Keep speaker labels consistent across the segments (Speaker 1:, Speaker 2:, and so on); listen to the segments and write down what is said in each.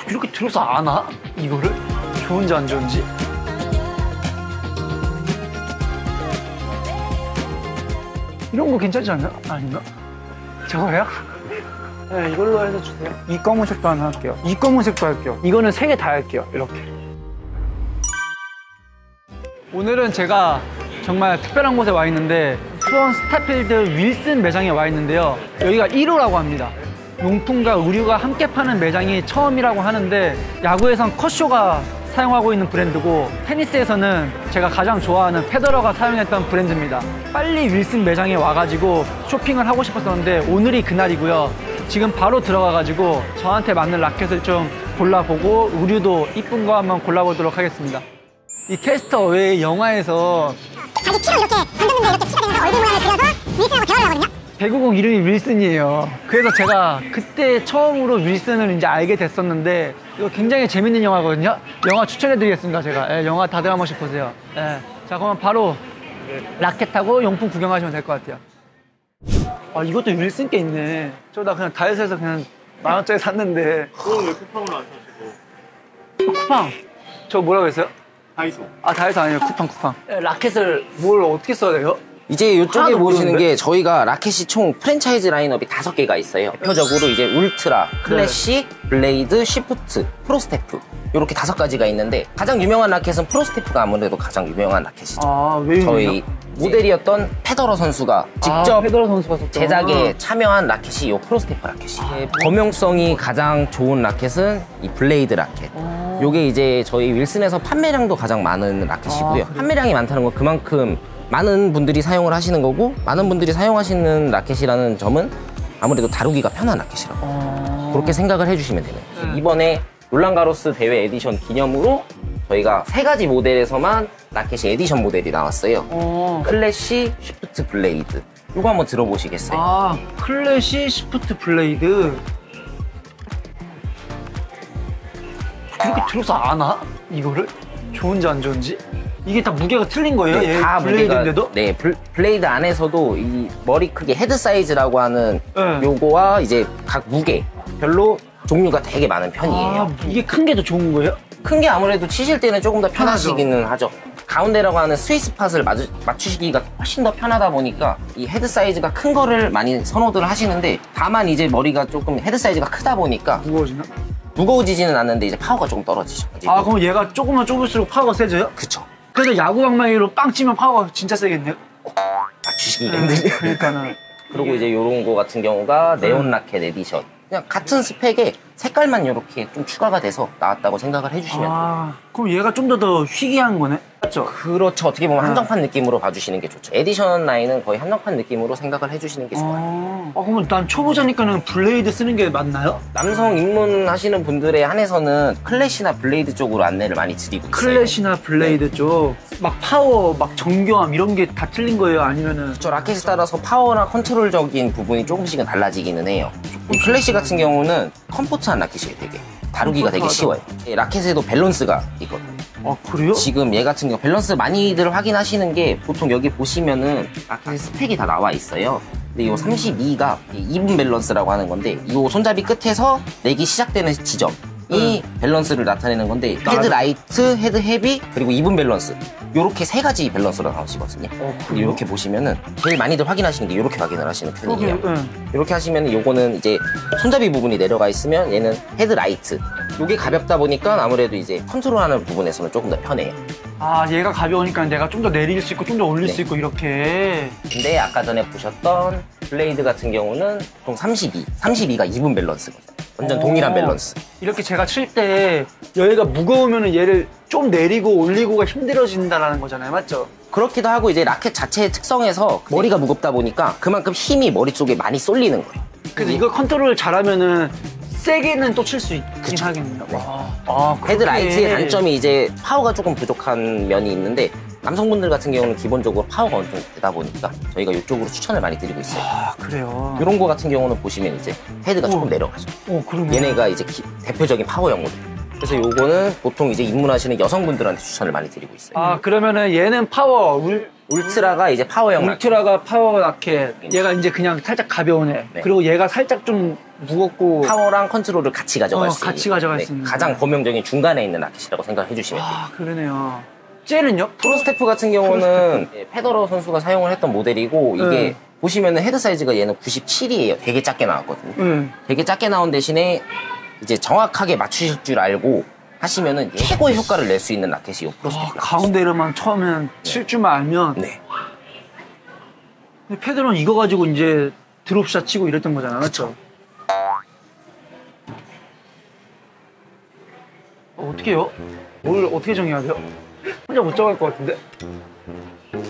Speaker 1: 이렇게 들어서 아나? 이거를? 좋은지 안 좋은지? 이런 거 괜찮지 않나? 아닌가? 저거요? 네, 이걸로 해서 주세요. 이 검은색도 하나 할게요. 이 검은색도 할게요. 이거는 3개 다 할게요. 이렇게. 오늘은 제가 정말 특별한 곳에 와 있는데 수원 스타필드 윌슨 매장에 와 있는데요. 여기가 1호라고 합니다. 용품과 의류가 함께 파는 매장이 처음이라고 하는데 야구에선 컷쇼가 사용하고 있는 브랜드고 테니스에서는 제가 가장 좋아하는 페더러가 사용했던 브랜드입니다. 빨리 윌슨 매장에 와가지고 쇼핑을 하고 싶었었는데 오늘이 그날이고요. 지금 바로 들어가가지고 저한테 맞는 라켓을 좀 골라보고 의류도 이쁜 거 한번 골라보도록 하겠습니다. 이 캐스터 어웨이 영화에서
Speaker 2: 자기 키로 이렇게 던졌는데 이렇게 키가 되면서 얼굴 모양을 그려서 윌슨하고 대화를 하거든요.
Speaker 1: 배구공 이름이 윌슨이에요. 그래서 제가 그때 처음으로 윌슨을 이제 알게 됐었는데 이거 굉장히 재밌는 영화거든요. 영화 추천해드리겠습니다. 제가. 예, 영화 다들 한 번씩 보세요. 예. 자, 그러면 바로 라켓하고 용품 구경하시면 될 것 같아요. 아, 이것도 윌슨 게 있네. 저 나 그냥 다이소에서 그냥 10,000원짜리 샀는데.
Speaker 3: 그럼 왜 쿠팡으로 안 사시고?
Speaker 1: 쿠팡. 저 뭐라고 했어요?
Speaker 3: 다이소.
Speaker 1: 아, 다이소 아니에요. 쿠팡. 예, 라켓을 뭘 어떻게 써야 돼요?
Speaker 4: 이제 이쪽에
Speaker 1: 하나도
Speaker 4: 보시는
Speaker 1: 모르는데?
Speaker 4: 게 저희가 라켓이 총 프랜차이즈 라인업이 5개가 있어요. 대표적으로 이제 울트라, 클래식, 블레이드, 쉬프트, 프로스테프 이렇게 5가지가 있는데 가장 유명한 라켓은 프로스테프가 아무래도 가장 유명한 라켓이죠.
Speaker 1: 아, 왜
Speaker 4: 저희 모델이었던 페더러 선수가 직접
Speaker 1: 페더러 선수가 썼던
Speaker 4: 제작에 참여한 라켓이 이 프로스테프 라켓이에요. 범용성이 가장 좋은 라켓은 이 블레이드 라켓. 요게 이제 저희 윌슨에서 판매량도 가장 많은 라켓이고요. 판매량이 많다는 건 그만큼 많은 분들이 사용을 하시는 거고 많은 분들이 사용하시는 라켓이라는 점은 아무래도 다루기가 편한 라켓이라고 그렇게 생각을 해주시면 되네요. 이번에 롤랑가로스 대회 에디션 기념으로 저희가 3가지 모델에서만 라켓이 에디션 모델이 나왔어요. 클래시, 쉬프트, 블레이드. 이거 한번 들어보시겠어요?
Speaker 1: 아, 클래시, 쉬프트, 블레이드. 이렇게 들어서 아나? 이거를? 좋은지 안 좋은지? 이게 다 무게가 틀린 거예요?
Speaker 4: 네,
Speaker 1: 얘
Speaker 4: 다
Speaker 1: 블레이드인데도?
Speaker 4: 네, 블레이드 안에서도 이 머리 크기 헤드 사이즈라고 하는
Speaker 1: 네.
Speaker 4: 요거와 이제 각 무게별로 종류가 되게 많은 편이에요.
Speaker 1: 아, 이게 큰 게 더 좋은 거예요?
Speaker 4: 큰 게 아무래도 치실 때는 조금 더 편하시기는 하죠. 가운데라고 하는 스위스 팟을 맞추시기가 훨씬 더 편하다 보니까 이 헤드 사이즈가 큰 거를 많이 선호들 하시는데 다만 이제 머리가 조금 헤드 사이즈가 크다 보니까
Speaker 1: 무거워지나?
Speaker 4: 무거워지지는 않는데 이제 파워가 조금 떨어지죠.
Speaker 1: 아, 그럼 얘가 조금만 좁을수록 파워가 세져요?
Speaker 4: 그쵸.
Speaker 1: 그래서 야구 방망이로 빵 치면 파워가 진짜 세겠네요?
Speaker 4: 맞추시기가 힘들죠.
Speaker 1: 그러니까는.
Speaker 4: 그리고 이제 요런 거 같은 경우가 네온 라켓 에디션. 그냥 같은 스펙에 색깔만 이렇게 좀 추가가 돼서 나왔다고 생각을 해주시면 돼요.
Speaker 1: 아, 그럼 얘가 좀 더 희귀한 거네? 맞죠?
Speaker 4: 그렇죠. 어떻게 보면 한정판 느낌으로 봐주시는 게 좋죠. 에디션 라인은 거의 한정판 느낌으로 생각을 해주시는 게 좋아요.
Speaker 1: 그러면 난 초보자니까는 블레이드 쓰는 게 맞나요?
Speaker 4: 남성 입문하시는 분들에 한해서는 클래시나 블레이드 쪽으로 안내를 많이 드리고 있어요.
Speaker 1: 클래시나 블레이드 쪽. 막 파워, 막 정교함 이런 게 다 틀린 거예요? 아니면은?
Speaker 4: 저 라켓에 따라서 파워나 컨트롤적인 부분이 조금씩은 달라지기는 해요. 클래시 같은 경우는 컴포트한 라켓이에요, 되게. 다루기가 되게 쉬워요. 라켓에도 밸런스가 있거든요.
Speaker 1: 아, 그래요?
Speaker 4: 지금 얘 같은 경우 밸런스 많이들 확인하시는 게 보통 여기 보시면은 라켓 스펙이 다 나와 있어요. 근데 이 32가 이분 밸런스라고 하는 건데 이 손잡이 끝에서 내기 시작되는 지점이 밸런스를 나타내는 건데 헤드 라이트, 헤드 헤비, 그리고 이분 밸런스 요렇게 3가지 밸런스로 나오시거든요. 이렇게 보시면은 제일 많이들 확인하시는 게 이렇게 확인을 하시는 편이에요. 이렇게 하시면은 요거는 이제 손잡이 부분이 내려가 있으면 얘는 헤드 라이트. 요게 가볍다 보니까 아무래도 이제 컨트롤하는 부분에서는 조금 더 편해요.
Speaker 1: 아, 얘가 가벼우니까 내가 좀 더 내릴 수 있고 좀 더 올릴 수 있고 이렇게.
Speaker 4: 근데 아까 전에 보셨던 블레이드 같은 경우는 보통 32가 이분 밸런스거든요. 완전 동일한 밸런스.
Speaker 1: 이렇게 제가 칠 때 얘가 무거우면 얘를 좀 내리고 올리고가 힘들어진다는 거잖아요. 맞죠?
Speaker 4: 그렇기도 하고 이제 라켓 자체의 특성에서 머리가 무겁다 보니까 그만큼 힘이 머리 쪽에 많이 쏠리는 거예요.
Speaker 1: 그래서 이걸 컨트롤을 잘하면은 세게는 또 칠 수 있긴 하겠네요.
Speaker 4: 네.
Speaker 1: 그렇게.
Speaker 4: 헤드 라이트의 단점이 이제 파워가 조금 부족한 면이 있는데 남성분들 같은 경우는 기본적으로 파워가 어느 정도 되다 보니까 저희가 이쪽으로 추천을 많이 드리고 있어요.
Speaker 1: 아, 그래요?
Speaker 4: 이런 거 같은 경우는 보시면 이제 헤드가 조금 내려가죠.
Speaker 1: 그러네.
Speaker 4: 얘네가 이제 대표적인 파워형 모델. 그래서 요거는 보통 이제 입문하시는 여성분들한테 추천을 많이 드리고 있어요.
Speaker 1: 아, 그러면은 얘는 파워,
Speaker 4: 울트라가 이제 파워형 라켓.
Speaker 1: 울트라가 파워 라켓. 얘가 이제 그냥 살짝 가벼우네.
Speaker 4: 네.
Speaker 1: 그리고 얘가 살짝 좀 무겁고.
Speaker 4: 파워랑 컨트롤을 같이 가져갈 수 있는.
Speaker 1: 같이 가져갈 수 있는.
Speaker 4: 가장 범용적인 중간에 있는 라켓이라고 생각해 주시면 돼요.
Speaker 1: 아, 그러네요. 젤은요?
Speaker 4: 프로스테프 같은 경우는 페더러 선수가 사용을 했던 모델이고 이게
Speaker 1: 네.
Speaker 4: 보시면은 헤드 사이즈가 얘는 97이에요. 되게 작게 나왔거든요. 되게 작게 나온 대신에 이제 정확하게 맞추실 줄 알고 하시면은 최고의 효과를 낼 수 있는 라켓이 프로스테프 라켓.
Speaker 1: 가운데로만 처음엔 칠 줄만 알면.
Speaker 4: 네.
Speaker 1: 근데 페더러는 이거 가지고 이제 드롭샷 치고 이랬던 거잖아. 그렇죠? 어떻게 해요? 뭘 어떻게 정해야 돼요? 혼자 못 정할 것 같은데?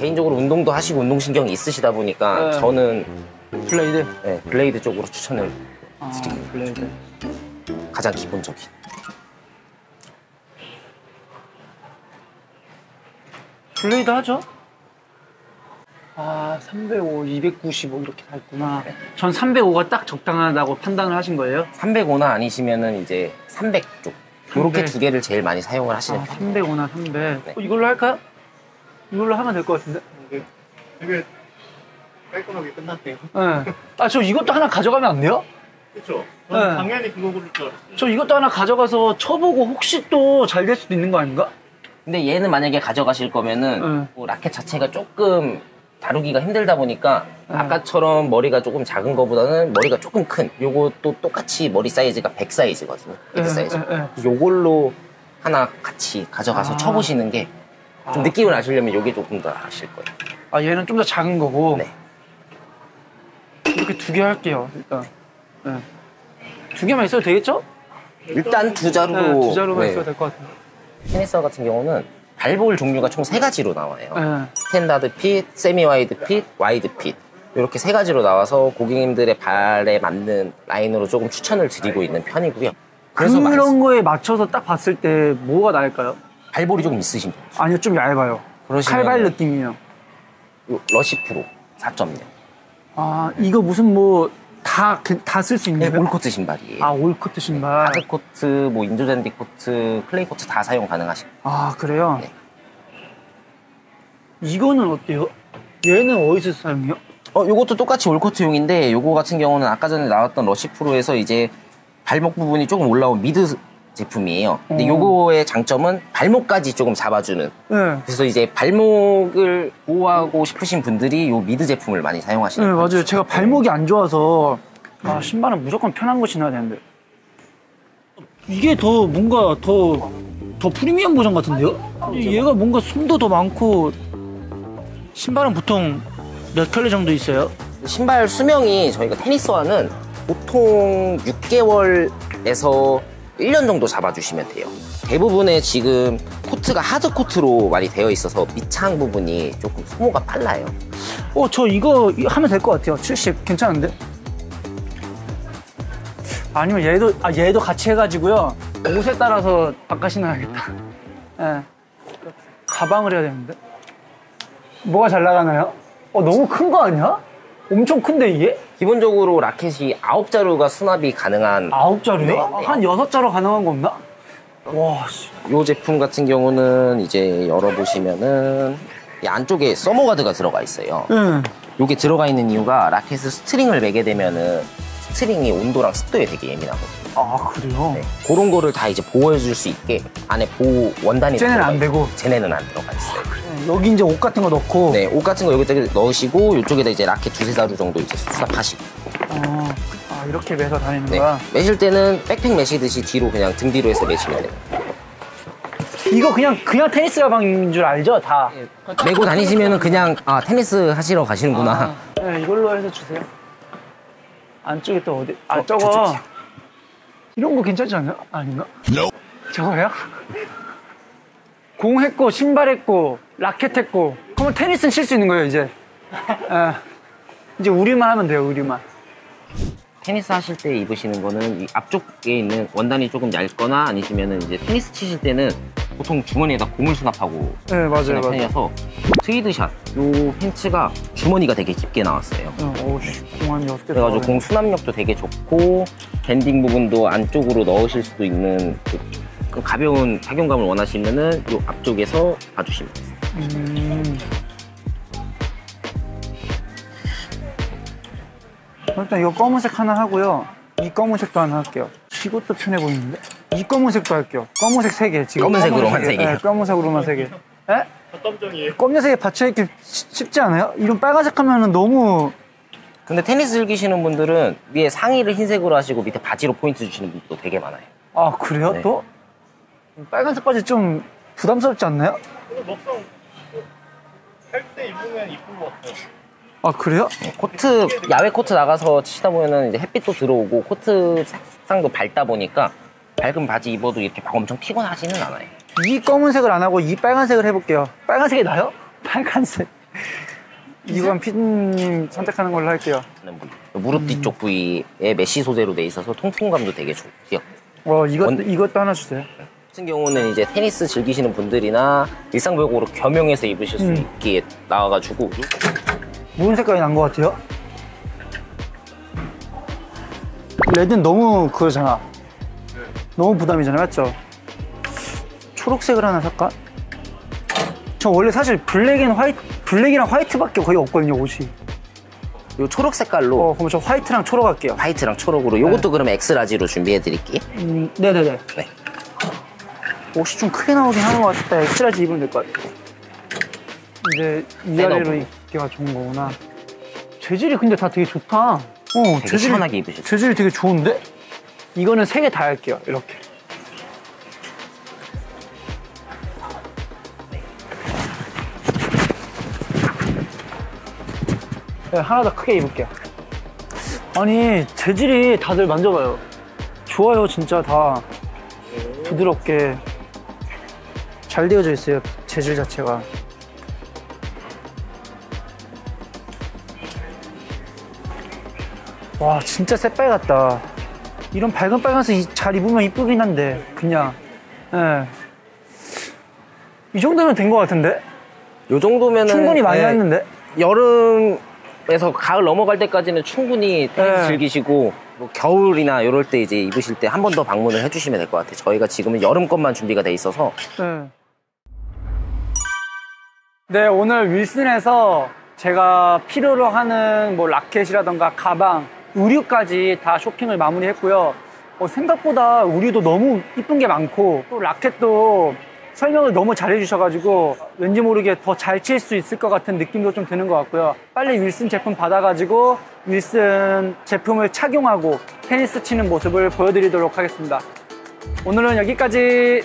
Speaker 4: 개인적으로 운동도 하시고 운동신경이 있으시다 보니까
Speaker 1: 네.
Speaker 4: 저는
Speaker 1: 블레이드?
Speaker 4: 네, 블레이드 쪽으로 추천을
Speaker 1: 블레이드.
Speaker 4: 가장 기본적인.
Speaker 1: 블레이드 하죠? 305, 295 이렇게 다 있구나. 전 305가 딱 적당하다고 판단을 하신 거예요?
Speaker 4: 305나 아니시면은 이제 300 쪽. 이렇게
Speaker 1: 300.
Speaker 4: 두 개를 제일 많이 사용을 하시는 편이에요.
Speaker 1: 305나 300.
Speaker 4: 네.
Speaker 1: 이걸로 할까요? 이걸로 하면 될 것 같은데?
Speaker 3: 되게 깔끔하게 끝났네요.
Speaker 1: 네. 저 이것도 하나 가져가면 안 돼요?
Speaker 3: 그렇죠. 저는
Speaker 1: 네.
Speaker 3: 당연히 그거 고를 줄 알았어요.
Speaker 1: 저 이것도 하나 가져가서 쳐보고 혹시 또 잘 될 수도 있는 거 아닌가?
Speaker 4: 근데 얘는 만약에 가져가실 거면은 뭐 라켓 자체가 조금 다루기가 힘들다 보니까 아까처럼 머리가 조금 작은 거보다는 머리가 조금 큰 요것도 똑같이 머리 사이즈가 100 사이즈거든요. 헤드 사이즈. 요걸로 하나 같이 가져가서 쳐보시는 게 좀 느낌을 아시려면 요게 조금 더 아실 거예요.
Speaker 1: 얘는 좀 더 작은 거고.
Speaker 4: 네.
Speaker 1: 이렇게 두 개 할게요, 일단. 네. 두 개만 있어도 되겠죠?
Speaker 4: 일단 두 자루로.
Speaker 1: 네, 두 자루만
Speaker 4: 네.
Speaker 1: 있어도 될 것 같은데.
Speaker 4: 테니스 같은 경우는 발볼 종류가 총 3가지로 나와요.
Speaker 1: 네.
Speaker 4: 스탠다드 핏, 세미 와이드 핏, 와이드 핏. 이렇게 3가지로 나와서 고객님들의 발에 맞는 라인으로 조금 추천을 드리고 있는 편이고요. 그래서
Speaker 1: 그런 거에 맞춰서 딱 봤을 때 뭐가 나을까요?
Speaker 4: 발볼이 조금 있으신 분.
Speaker 1: 아니요, 좀 얇아요.
Speaker 4: 그러시면은-
Speaker 1: 칼발 느낌이에요.
Speaker 4: 요 러시 프로 4.0.
Speaker 1: 이거 무슨 뭐 다 쓸 수 있는
Speaker 4: 네,
Speaker 1: 거예요?
Speaker 4: 올코트 신발이에요.
Speaker 1: 올코트 신발.
Speaker 4: 하드 코트, 뭐 인조잔디 코트, 클레이 코트 다 사용 가능하십니다.
Speaker 1: 그래요?
Speaker 4: 네.
Speaker 1: 이거는 어때요? 얘는 어디서 사용해요?
Speaker 4: 요것도 똑같이 올코트용인데 요거 같은 경우는 아까 전에 나왔던 러시 프로에서 이제 발목 부분이 조금 올라온 미드 제품이에요. 근데 요거의 장점은 발목까지 조금 잡아주는.
Speaker 1: 네.
Speaker 4: 그래서 이제 발목을 보호하고 싶으신 분들이 요 미드 제품을 많이 사용하시는
Speaker 1: 네,
Speaker 4: 편이죠.
Speaker 1: 맞아요. 제가 발목이 안 좋아서 신발은 무조건 편한 거 신어야 되는데 이게 더 뭔가 더 프리미엄 버전 같은데요? 얘가 뭔가 솜도 더 많고 신발은 보통 몇 켤레 정도 있어요?
Speaker 4: 신발 수명이 저희가 테니스화는 보통 6개월에서 1년 정도 잡아주시면 돼요. 대부분의 지금 코트가 하드 코트로 많이 되어 있어서 밑창 부분이 조금 소모가 빨라요.
Speaker 1: 저 이거 하면 될 것 같아요. 70 괜찮은데? 아니면 얘도 같이 해가지고요. 옷에 따라서 바꿔 신어야겠다. 예. 가방을 해야 되는데. 뭐가 잘 나가나요? 너무 큰 거 아니야? 엄청 큰데 이게?
Speaker 4: 기본적으로 라켓이 9자루가 수납이 가능한
Speaker 1: 9자루요?
Speaker 4: 네.
Speaker 1: 한 6자루 가능한 거 없나? 와, 씨.
Speaker 4: 이 제품 같은 경우는 이제 열어보시면은 이 안쪽에 서머가드가 들어가 있어요.
Speaker 1: 응.
Speaker 4: 이게 들어가 있는 이유가 라켓을 스트링을 매게 되면은 스트링이 온도랑 습도에 되게 예민하거든요.
Speaker 1: 그래요?
Speaker 4: 네, 그런 거를 다 이제 보호해줄 수 있게 안에 보호 원단이
Speaker 1: 쟤네는
Speaker 4: 들어가
Speaker 1: 안 되고?
Speaker 4: 있어요. 쟤네는 안 들어가 있어요.
Speaker 1: 여기 이제 옷 같은 거 넣고.
Speaker 4: 네, 옷 같은 거 여기다가 넣으시고 이쪽에다 이제 라켓 2-3자루 정도 이제 수납하시고.
Speaker 1: 이렇게 매서 다니는
Speaker 4: 네,
Speaker 1: 거야?
Speaker 4: 매실 때는 백팩 매시듯이 뒤로 그냥 등 뒤로 해서 매시면 돼요.
Speaker 1: 이거 그냥 테니스 가방인 줄 알죠? 다.
Speaker 4: 메고 다니시면은 그냥 테니스 하시러 가시는구나.
Speaker 1: 네, 이걸로 해서 주세요. 안쪽에 또 어디? 저거.
Speaker 4: 저쪽이요.
Speaker 1: 이런 거 괜찮지 않아요? 아닌가? 저거요? 공 했고, 신발 했고, 라켓 했고. 그러면 테니스는 칠 수 있는 거예요, 이제. 이제 우리만 하면 돼요, 우리만.
Speaker 4: 테니스 하실 때 입으시는 거는 이 앞쪽에 있는 원단이 조금 얇거나 아니시면은 이제 테니스 치실 때는 보통 주머니에다 공을 수납하고
Speaker 1: 네, 맞아요,
Speaker 4: 하시는
Speaker 1: 맞아요.
Speaker 4: 편이어서 트위드샷 요 팬츠가 주머니가 되게 깊게 나왔어요.
Speaker 1: 공한 6개
Speaker 4: 그래가지고 공 수납력도 되게 좋고 밴딩 부분도 안쪽으로 넣으실 수도 있는 그 가벼운 착용감을 원하시면은 요 앞쪽에서 봐주시면 돼요.
Speaker 1: 일단 이거 검은색 하나 하고요. 이 검은색도 하나 할게요. 이것도 편해 보이는데? 이 검은색도 할게요. 검은색 3개. 지금
Speaker 4: 검은색으로만
Speaker 1: 검은색
Speaker 4: 3개.
Speaker 1: 네, 검은색으로만 3개. 에?
Speaker 3: 깜정이에요.
Speaker 1: 검은색에 받쳐있기 쉽지 않아요? 이런 빨간색 하면은 너무.
Speaker 4: 근데 테니스 즐기시는 분들은 위에 상의를 흰색으로 하시고 밑에 바지로 포인트 주시는 분들도 되게 많아요.
Speaker 1: 아, 그래요?
Speaker 4: 네.
Speaker 1: 또? 빨간색까지 좀 부담스럽지 않나요?
Speaker 3: 근데 막상 할 때 입으면 이쁜 것 같아요.
Speaker 1: 아, 그래요?
Speaker 4: 코트, 야외 코트 나가서 치다 보면은 이제 햇빛도 들어오고 코트 색상도 밝다 보니까 밝은 바지 입어도 이렇게 엄청 피곤하지는 않아요.
Speaker 1: 이 검은색을 안 하고 이 빨간색을 해볼게요. 빨간색이 나요? 빨간색. 이건 피디님 선택하는 걸로 할게요.
Speaker 4: 무릎 뒤쪽 부위에 메쉬 소재로 돼 있어서 통풍감도 되게 좋고요.
Speaker 1: 이것도 하나 주세요.
Speaker 4: 같은 경우는 이제 테니스 즐기시는 분들이나 일상복으로 겸용해서 입으실 수 있게 나와가지고
Speaker 1: 무슨 색깔이 난 것 같아요? 레드는 너무 그거잖아. 너무 부담이잖아, 맞죠? 초록색을 하나 살까? 저 원래 사실 블랙이랑 화이트밖에 거의 없거든요, 옷이.
Speaker 4: 요 초록 색깔로
Speaker 1: 그럼 저 화이트랑 초록 할게요.
Speaker 4: 화이트랑 초록으로 요것도 그러면 엑스라지로 준비해 드릴게요.
Speaker 1: 네네네.
Speaker 4: 네.
Speaker 1: 옷이 좀 크게 나오긴 하는 것 같다. 엑스라지 입으면 될 것 같아요. 이제 위아래로 입기가 좋은 거구나. 재질이 근데 다 되게 좋다.
Speaker 4: 되게 시원하게 입으실 수 있어요.
Speaker 1: 재질이 되게 좋은데? 이거는 3개 다 할게요, 이렇게. 네, 하나 더 크게 입을게요. 아니, 재질이 다들 만져봐요. 좋아요, 진짜 다. 부드럽게 잘 되어져 있어요, 재질 자체가. 와, 진짜 새빨 같다. 이런 밝은 빨간색 잘 입으면 이쁘긴 한데, 그냥. 예. 이 정도면 된 것 같은데?
Speaker 4: 요 정도면은
Speaker 1: 충분히 많이 했는데?
Speaker 4: 여름에서 가을 넘어갈 때까지는 충분히 테니스
Speaker 1: 네.
Speaker 4: 즐기시고 뭐 겨울이나 이럴 때 이제 입으실 때 한 번 더 방문을 해주시면 될 것 같아요. 저희가 지금은 여름 것만 준비가 돼 있어서
Speaker 1: 네. 네, 오늘 윌슨에서 제가 필요로 하는 뭐 라켓이라던가 가방, 의류까지 다 쇼핑을 마무리했고요. 생각보다 의류도 너무 이쁜 게 많고 또 라켓도 설명을 너무 잘 해주셔가지고 왠지 모르게 더 잘 칠 수 있을 것 같은 느낌도 좀 드는 것 같고요. 빨리 윌슨 제품 받아가지고 윌슨 제품을 착용하고 테니스 치는 모습을 보여드리도록 하겠습니다. 오늘은 여기까지.